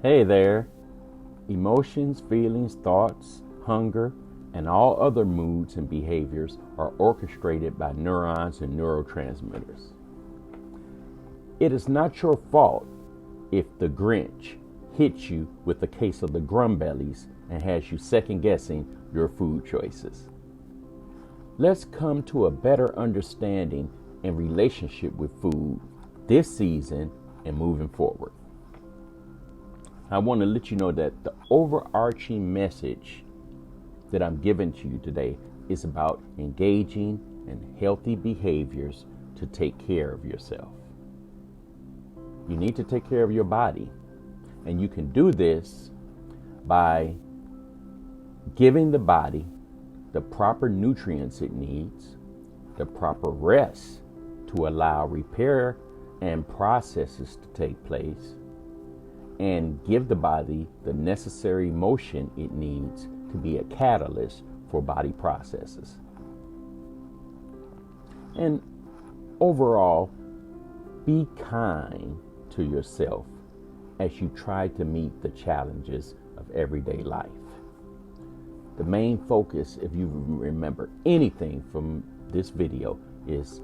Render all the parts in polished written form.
Hey there. Emotions, feelings, thoughts, hunger, and all other moods and behaviors are orchestrated by neurons and neurotransmitters. It is not your fault if the Grinch hits you with a case of the Grumbellies and has you second guessing your food choices. Let's come to a better understanding and relationship with food this season and moving forward. I want to let you know that the overarching message that I'm giving to you today is about engaging in healthy behaviors to take care of yourself. You need to take care of your body, and you can do this by giving the body the proper nutrients it needs, the proper rest to allow repair and processes to take place, and give the body the necessary motion it needs to be a catalyst for body processes. And overall, be kind to yourself as you try to meet the challenges of everyday life. The main focus, if you remember anything from this video, is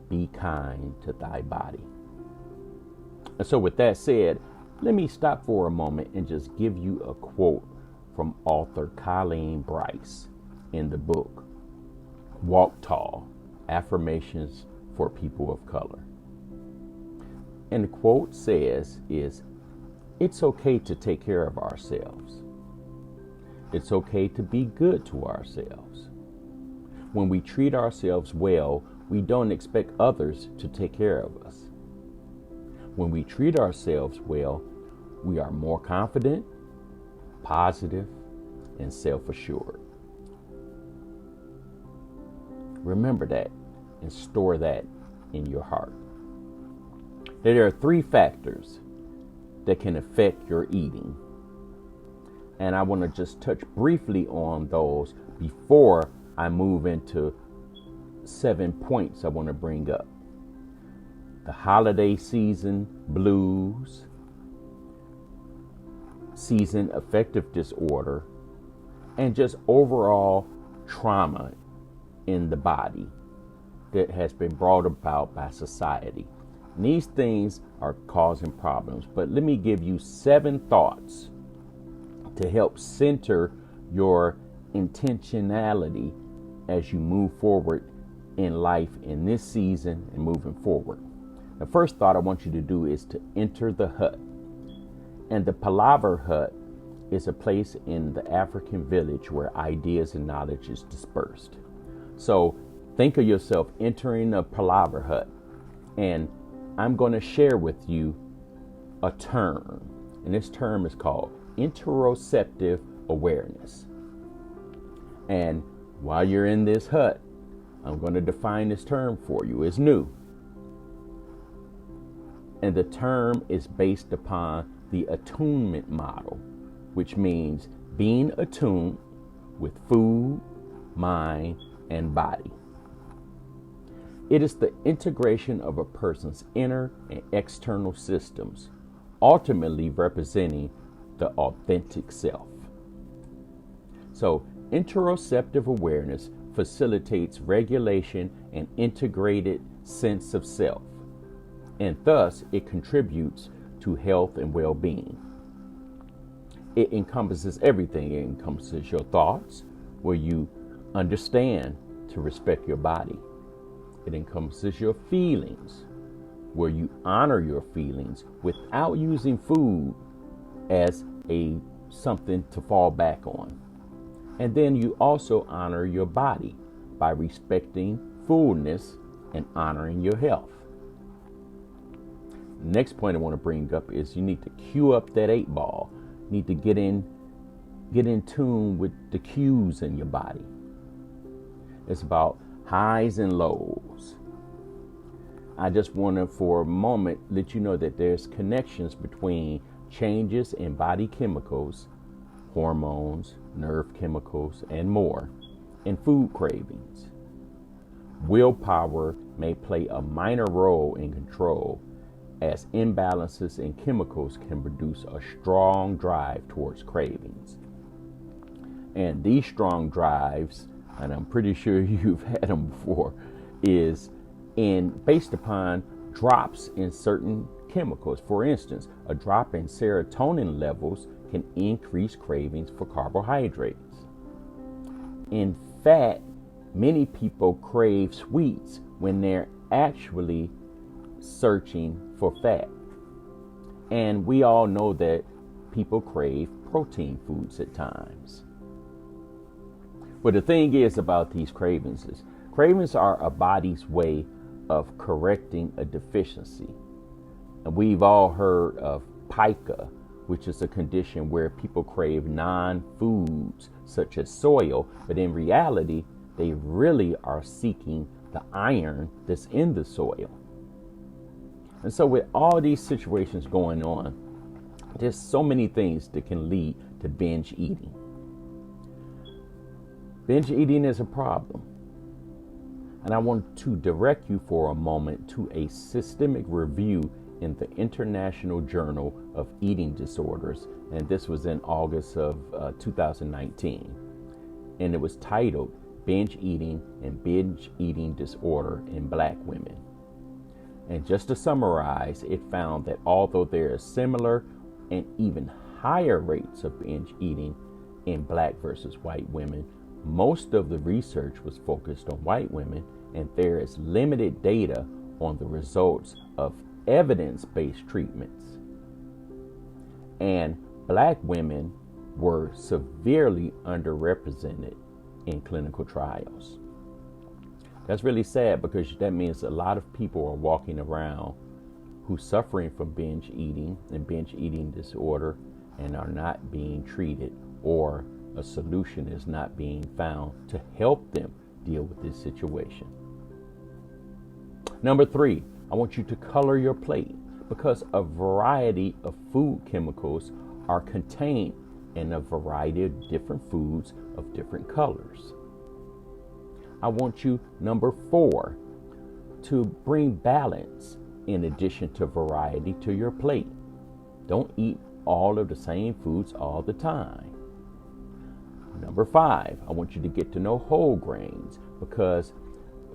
be kind to thy body. And so with that said, let me stop for a moment and just give you a quote from author Colleen Bryce in the book Walk Tall, Affirmations for People of Color. And the quote says it's okay to take care of ourselves. It's okay to be good to ourselves. When we treat ourselves well, we don't expect others to take care of us. When we treat ourselves well, we are more confident, positive, and self-assured. Remember that and store that in your heart. There are 3 factors that can affect your eating. And I want to just touch briefly on those before I move into 7 points I want to bring up. The holiday season blues, season affective disorder, and just overall trauma in the body that has been brought about by society. And these things are causing problems, but let me give you 7 thoughts to help center your intentionality as you move forward in life in this season and moving forward. The first thought I want you to do is to enter the hut. And the Palaver hut is a place in the African village where ideas and knowledge is dispersed. So think of yourself entering a Palaver hut, and I'm going to share with you a term, and this term is called interoceptive awareness. And while you're in this hut, I'm going to define this term for you. It's new. And the term is based upon the attunement model, which means being attuned with food, mind, and body. It is the integration of a person's inner and external systems, ultimately representing the authentic self. So, interoceptive awareness facilitates regulation and integrated sense of self, and thus it contributes to health and well-being. It encompasses everything. It encompasses your thoughts, where you understand to respect your body. It encompasses your feelings, where you honor your feelings without using food as something to fall back on. And then you also honor your body by respecting fullness and honoring your health. Next point I want to bring up is you need to cue up that 8 ball. You need to get in tune with the cues in your body. It's about highs and lows. I just want to, for a moment, let you know that there's connections between changes in body chemicals, hormones, nerve chemicals, and more, and food cravings. Willpower may play a minor role in control, as imbalances in chemicals can produce a strong drive towards cravings. And these strong drives, and I'm pretty sure you've had them before, is based upon drops in certain chemicals. For instance, a drop in serotonin levels can increase cravings for carbohydrates. In fact, many people crave sweets when they're actually searching for fat. And we all know that people crave protein foods at times. But the thing is about these cravings is cravings are a body's way of correcting a deficiency. And we've all heard of pica, which is a condition where people crave non-foods such as soil, but in reality, they really are seeking the iron that's in the soil. And so with all these situations going on, there's so many things that can lead to binge eating. Binge eating is a problem. And I want to direct you for a moment to a systemic review in the International Journal of Eating Disorders. And this was in August of 2019. And it was titled Binge Eating and Binge Eating Disorder in Black Women. And just to summarize, it found that although there are similar and even higher rates of binge eating in Black versus white women, most of the research was focused on white women, and there is limited data on the results of evidence-based treatments. And Black women were severely underrepresented in clinical trials. That's really sad, because that means a lot of people are walking around who suffering from binge eating and binge eating disorder and are not being treated, or a solution is not being found to help them deal with this situation. Number 3, I want you to color your plate, because a variety of food chemicals are contained in a variety of different foods of different colors. I want you, number 4, to bring balance in addition to variety to your plate. Don't eat all of the same foods all the time. Number 5, I want you to get to know whole grains, because,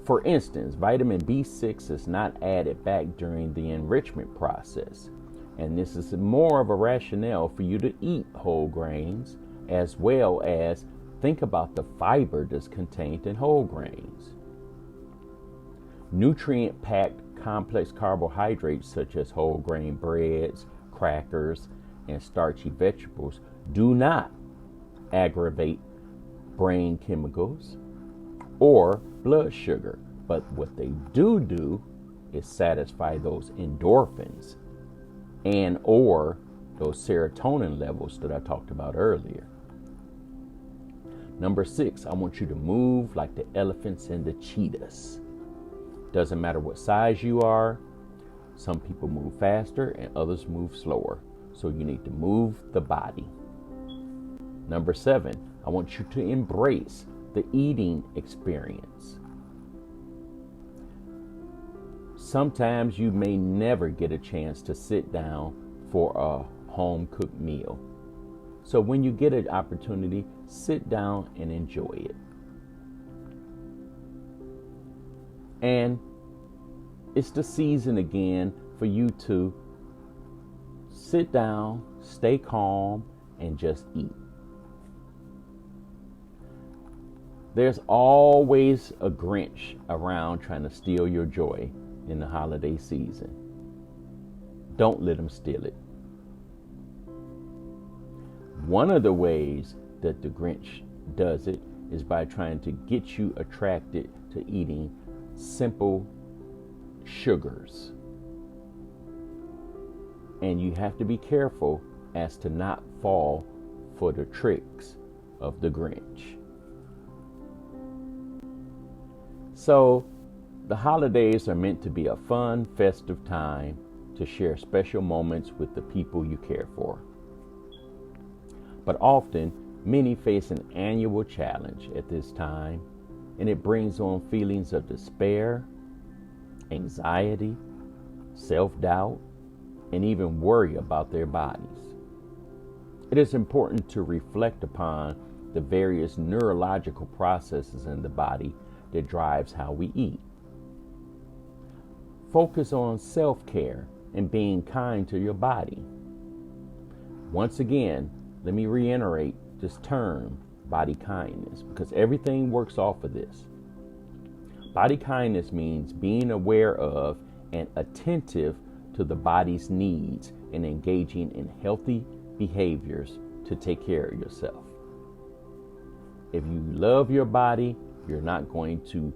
for instance, vitamin B6 is not added back during the enrichment process. And this is more of a rationale for you to eat whole grains, as well as think about the fiber that's contained in whole grains. Nutrient-packed complex carbohydrates such as whole grain breads, crackers, and starchy vegetables do not aggravate brain chemicals or blood sugar, but what they do is satisfy those endorphins and or those serotonin levels that I talked about earlier. Number 6, I want you to move like the elephants and the cheetahs. Doesn't matter what size you are. Some people move faster and others move slower. So you need to move the body. Number 7, I want you to embrace the eating experience. Sometimes you may never get a chance to sit down for a home-cooked meal. So when you get an opportunity, sit down and enjoy it. And it's the season again for you to sit down, stay calm, and just eat. There's always a Grinch around trying to steal your joy in the holiday season. Don't let him steal it. One of the ways that the Grinch does it is by trying to get you attracted to eating simple sugars. And you have to be careful as to not fall for the tricks of the Grinch. So, the holidays are meant to be a fun, festive time to share special moments with the people you care for. But often, many face an annual challenge at this time, and it brings on feelings of despair, anxiety, self-doubt, and even worry about their bodies. It is important to reflect upon the various neurological processes in the body that drives how we eat. Focus on self-care and being kind to your body. Once again, let me reiterate this term, body kindness, because everything works off of this. Body kindness means being aware of and attentive to the body's needs and engaging in healthy behaviors to take care of yourself. If you love your body, you're not going to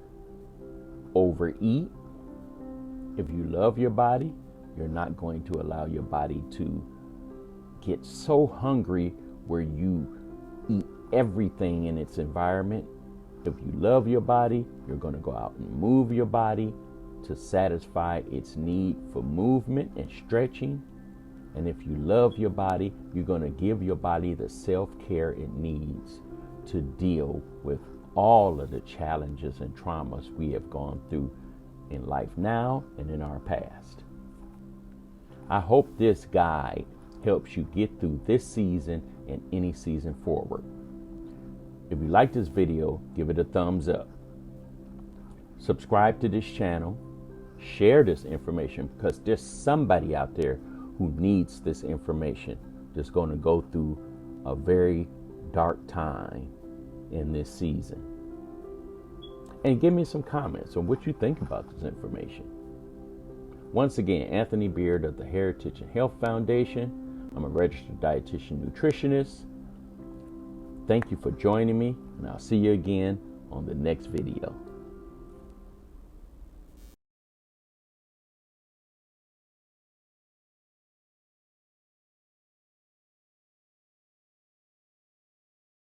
overeat. If you love your body, you're not going to allow your body to get so hungry where you eat everything in its environment. If you love your body, you're going to go out and move your body to satisfy its need for movement and stretching. And if you love your body, you're going to give your body the self-care it needs to deal with all of the challenges and traumas we have gone through in life now and in our past. I hope this guide helps you get through this season and any season forward. If you like this video, give it a thumbs up. Subscribe to this channel. Share this information, because there's somebody out there who needs this information, that's going to go through a very dark time in this season. And give me some comments on what you think about this information. Once again, Anthony Beard of the Heritage and Health Foundation. I'm a registered dietitian nutritionist. Thank you for joining me, and I'll see you again on the next video.